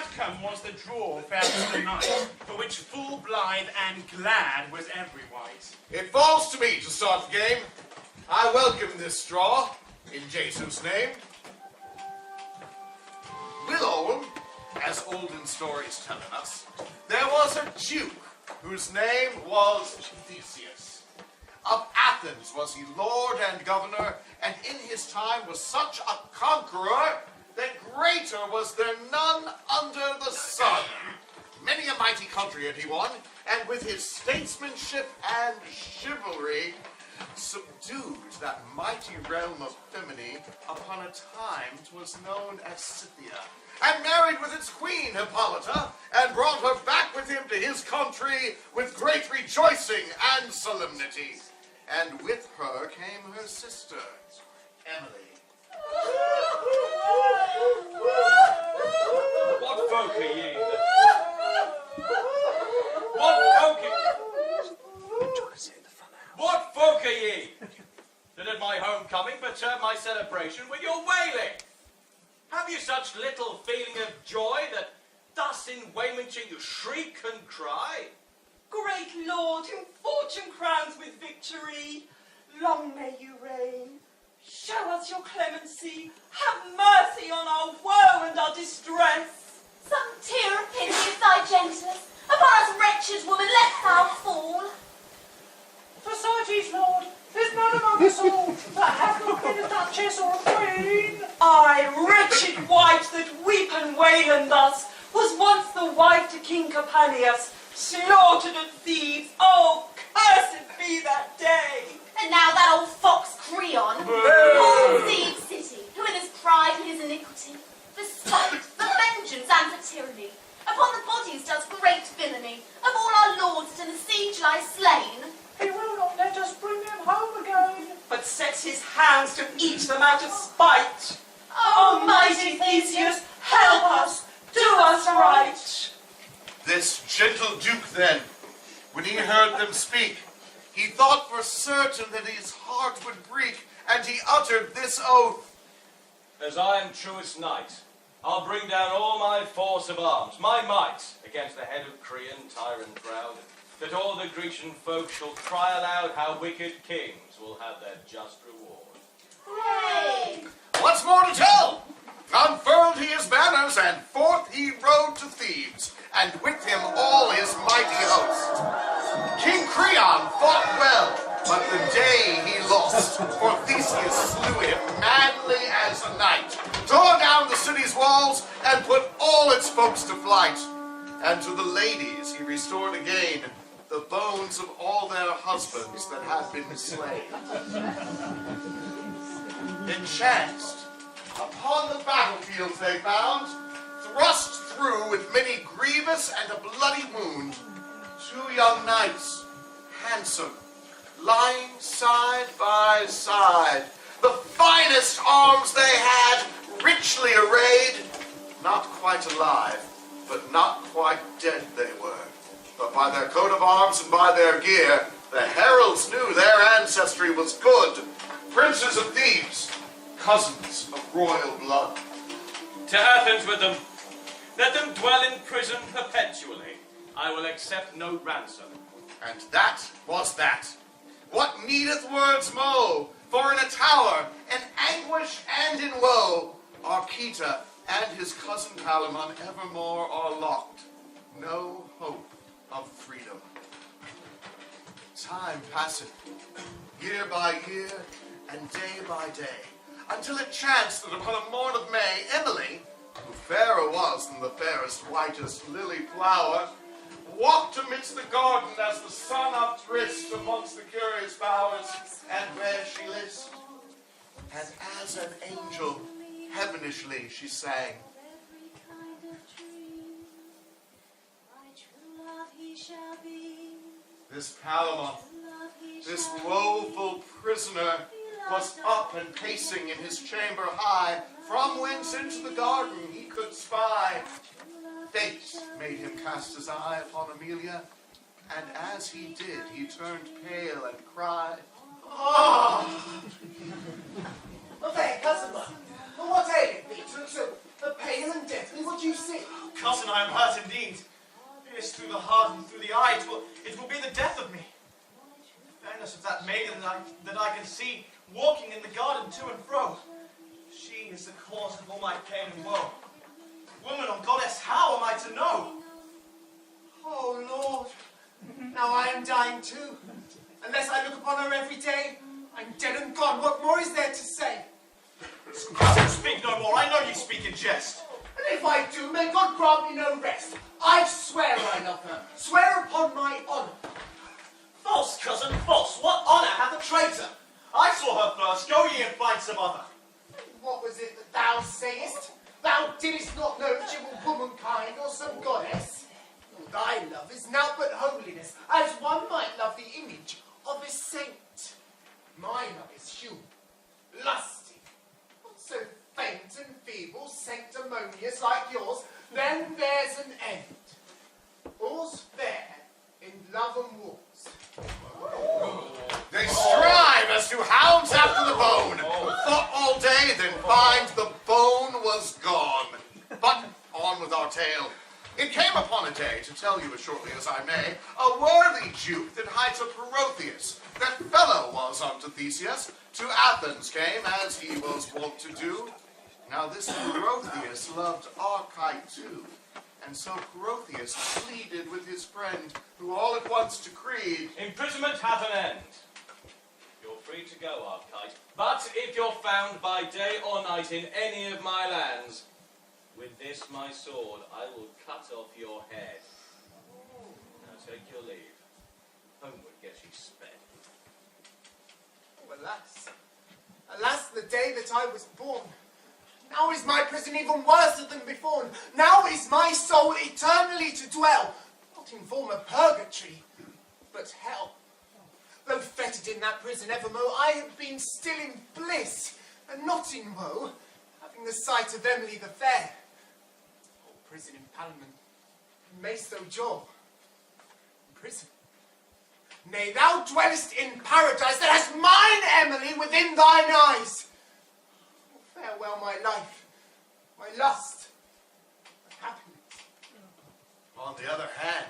outcome was the draw fairest the night, for which full blithe and glad was every wight. It falls to me to start the game. I welcome this straw, in Jesus' name. Willowham, as olden stories tell us, there was a duke whose name was Theseus. Of Athens was he lord and governor, and in his time was such a conqueror that greater was there none under the sun. Many a mighty country had he won, and with his statesmanship and chivalry subdued that mighty realm of Thymene. Upon a time 'twas known as Scythia, and married with its queen Hippolyta, and brought her back with him to his country with great rejoicing and solemnity. And with her came her sister, Emily. What folk are ye? What folk are ye that at my homecoming perturb my celebration with your wailing? Have you such little feeling of joy that thus in Waymanshire you shriek and cry? Great Lord, whom fortune crowns with victory, long may you reign. Show us your clemency. Have mercy on our woe and our distress. Some tear of pity, if thy gentleness, upon us wretched woman let thou fall. For certes, Lord, there's none among us all that hath not been a duchess or a queen. I, wretched wight that weep and wail and thus, was once the wife to King Capaneus, slaughtered at Thebes. Oh, cursed be that day! And now that old fox Creon, all Thebes city, who in his pride and his iniquity, for spite, for vengeance, and for tyranny, upon the bodies does great villainy, of all our lords that in the siege lie slain. He will not let us bring them home again, but sets his hands to eat them out of spite. Oh, Almighty Theseus, help us, do us right. This gentle duke then, when he heard them speak, he thought for certain that his heart would break, and he uttered this oath. As I am truest knight, I'll bring down all my force of arms, my might, against the head of Creon, tyrant proud, that all the Grecian folk shall cry aloud how wicked kings will have their just reward. Hooray! What's more to tell? Unfurled he his banners, and forth he rode to Thebes, and with him all his mighty host. King Creon fought well, but the day he lost, for Theseus slew him manly as a knight, tore down the city's walls, and put all its folks to flight. And to the ladies he restored again the bones of all their husbands that had been slain. Enchanced, upon the battlefields they found, thrust through with many grievous and a bloody wound, two young knights, handsome, lying side by side, the finest arms they had, richly arrayed, not quite alive, but not quite dead they were. But by their coat of arms and by their gear, the heralds knew their ancestry was good. Princes of Thebes, cousins of royal blood. To Athens with them. Let them dwell in prison perpetually. I will accept no ransom. And that was that. What needeth words mo? For in a tower, in anguish and in woe, Archita and his cousin Palamon evermore are locked. No hope of freedom. Time passeth, year by year and day by day, until it chanced that upon a morn of May, Emily, who fairer was than the fairest, whitest lily flower, walked amidst the garden as the sun upthrist amongst the curious bowers, and where she list. And as an angel, heavenishly she sang. This Palamon, this woeful prisoner, was up and pacing in his chamber high, from whence into the garden he could spy. Fate made him cast his eye upon Amelia, and as he did, he turned pale and cried, "Ah!" Oh, there, cousin, what aileth thee to the pain pale and deathly. What do you see? Cousin, I am hurt indeed. Pierced through the heart and through the eye, it will be the death of me. The fairness of that maiden that I can see walking in the garden to and fro. She is the cause of all my pain and woe. Woman or goddess, how am I to know? Oh, Lord. Now I am dying too. Unless I look upon her every day, I'm dead and gone. What more is there to say? Speak no more. I know you speak in jest. And if I do, may God grant me no rest. I swear I love her. Swear upon my honour. False, cousin, false. What honour hath a traitor? I saw her first. Go ye and find some other. What was it that thou sayest? Thou didst not know that she were womankind or some goddess. Thy love is naught but holiness, as one might love the image of a saint. My love is human, lusty, not so faint and feeble, sanctimonious like yours. Then there's an end. All's fair in love and wars. They strive as to hounds after the bone. Fought all day, then find the bone was gone. But on with our tale. It came upon a day, to tell you as shortly as I may, a worthy Duke that hight a Protheus, that fellow was unto Theseus, to Athens came, as he was wont to do. Now this Protheus loved Arcite too, and so Protheus pleaded with his friend, who all at once decreed, Imprisonment hath an end. You're free to go, Arcite. But if you're found by day or night in any of my lands, with this my sword I will cut off your head. Now take your leave. Homeward get ye sped. Oh, alas. Alas, the day that I was born. Now is my prison even worse than before. Now is my soul eternally to dwell, not in former purgatory, but hell. Though fettered in that prison evermore, I have been still in bliss, and not in woe, having the sight of Emily the fair. Oh, prison in Palamon, may so jaw. Prison. Nay, thou dwellest in paradise that has mine Emily within thine eyes. Oh, farewell my life, my lust, my happiness. on the other hand,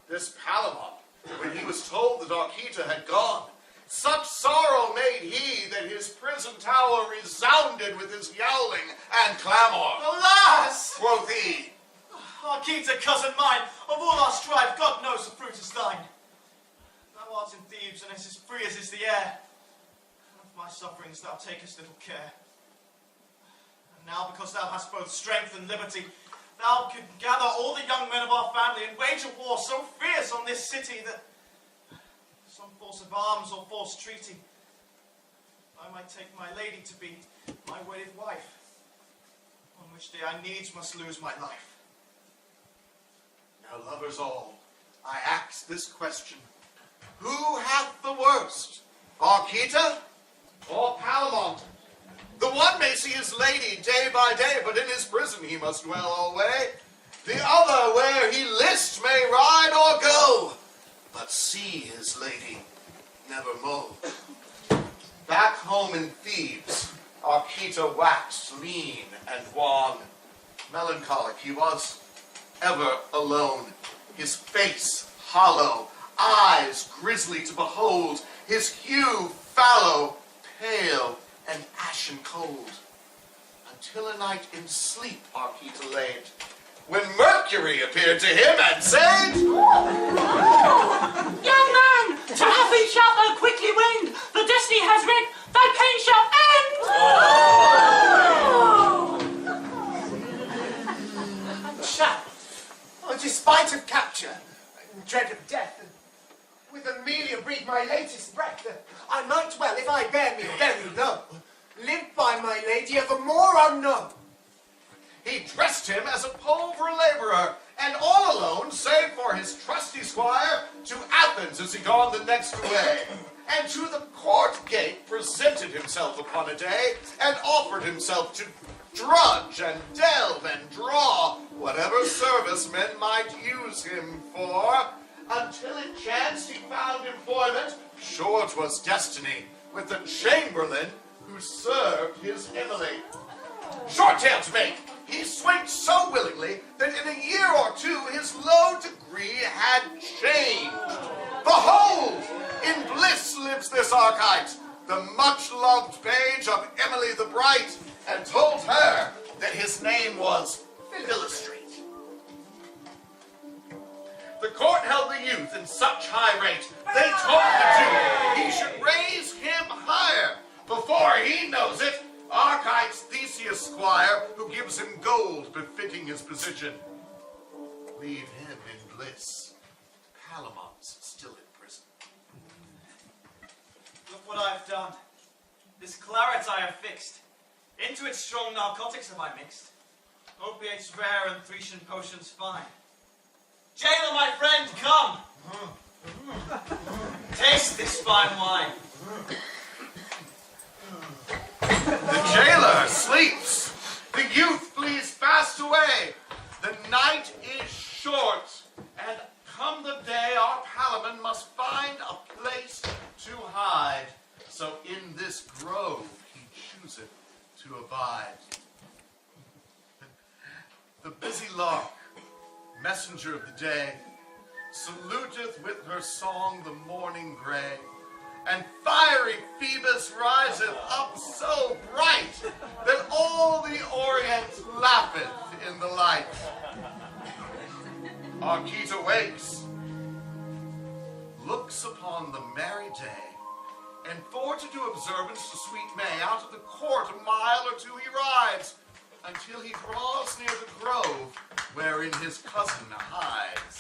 this Palamon, when he was told that Arcita had gone, such sorrow made he that his prison tower resounded with his yowling and clamor. Alas! Quoth he, Arcita, cousin mine, of all our strife, God knows the fruit is thine. Thou art in Thebes, and is as free as is the air. Of my sufferings thou takest little care. And now, because thou hast both strength and liberty, thou could gather all the young men of our family and wage a war so fierce on this city that some force of arms or forced treaty, I might take my lady to be my wedded wife, on which day I needs must lose my life. now lovers all, I ask this question, who hath the worst, Arcita or Palamon? The one may see his lady day by day, but in his prison he must dwell alway. The other where he list may ride or go, but see his lady nevermore. Back home in Thebes, Arcita waxed lean and wan. Melancholic he was, ever alone, his face hollow, eyes grisly to behold, his hue fallow, pale, and ashen cold. Until a night in sleep Arcita laid, when Mercury appeared to him and said, Young man, to Athens shalt thou quickly wend. The destiny has read, thy pain shall end. Shall, despite of capture, and dread of death, and with Amelia breathe my latest breath, I might well, if I bear me very low, live by my lady evermore unknown. he dressed him as a pulver laborer, and all alone, save for his trusty squire, to Athens is he gone the next way, and to the court gate presented himself upon a day, and offered himself to drudge and delve and draw whatever service men might use him for, until it chanced he found employment, sure 'twas destiny, with the chamberlain who served his Emily. Short tale to make, he swayed so willingly that in a year or two his low degree had changed. Behold, in bliss lives this Archite, the much-loved page of Emily the Bright, and told her that his name was Philostrate. The court held the youth in such high rate, they told the Duke he should raise him higher. Before he knows it, Archite's Theseus squire, who gives him gold befitting his position. Leave him in bliss. Palamon's still in prison. Look what I've done. This claret I have fixed. Into it strong narcotics have I mixed. Opiates rare and Thracian potions fine. Jailer, my friend, come! Taste this fine wine. The jailer sleeps. The youth flees fast away. The night is short, and come the day our Palamon must find a place to hide. So in this grove he chooseth to abide. The busy lark, messenger of the day, saluteth with her song the morning gray, and fiery Phoebus riseth up so bright that all the Orient laugheth in the light. Archite awakes, looks upon the merry day, and for to do observance to sweet May, out of the court a mile or two he rides, until he draws near the grove wherein his cousin hides.